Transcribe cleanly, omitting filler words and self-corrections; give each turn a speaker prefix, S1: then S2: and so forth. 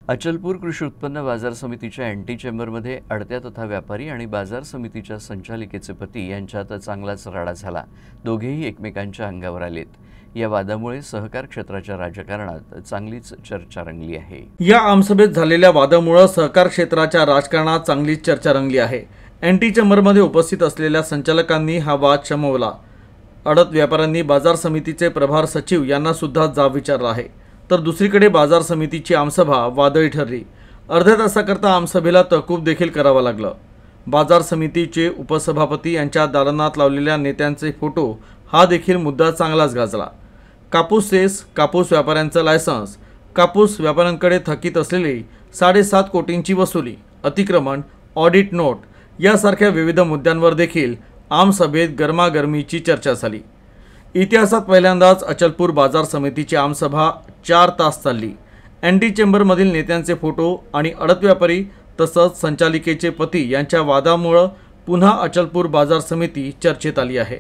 S1: अचलपूर कृषी उत्पन्न बाजार समितीच्या एंटी चेंबरमध्ये अडत्या तथा व्यापारी आणि बाजार समितीच्या संचालिकेचे पती यांच्यात चांगलाच राडा झाला। दोघेही एकमेकांच्या अंगावर आलेत। या वादामुळे सहकार क्षेत्राच्या राजकारणात चांगलीच चर्चा रंगली आहे।
S2: या आमसभेत झालेल्या वादामुळे सहकार क्षेत्राच्या राजकारणात चांगलीच चर्चा रंगली आहे। एंटी चेंबरमध्ये उपस्थित असलेल्या संचालकांनी हा वाद शमवला। अडत व्यापाऱ्यांनी बाजार समितीचे प्रभार सचिव यांना सुद्धा जाब विचारला आहे। तर दुसरीकडे बाजार समितीची आमसभा वादळी ठरली। अर्ध्या तासाकरता आमसभेला तहकूब देखील करावं लागलं। बाजार समितीचे उपसभापती यांच्या दालनात लावलेल्या नेत्यांचे फोटो हा देखील मुद्दा चांगलाच गाजला। कापूस सेस, कापूस व्यापाऱ्यांचं लायसन्स, कापूस व्यापाऱ्यांकडे थकीत असलेली 7.5 कोटींची वसुली, अतिक्रमण, ऑडिट नोट यासारख्या विविध मुद्द्यांवर देखील आमसभेत गरमागरमीची चर्चा झाली। इतिहासात पहिल्यांदाच अचलपूर बाजार समितीची आमसभा 4 तास चालली। एंटी चेंबरमधील नेत्यांचे फोटो आणि अडत व्यापारी तसंच संचालिकेचे पती यांच्या वादामुळे पुन्हा अचलपूर बाजार समिती चर्चेत आली आहे।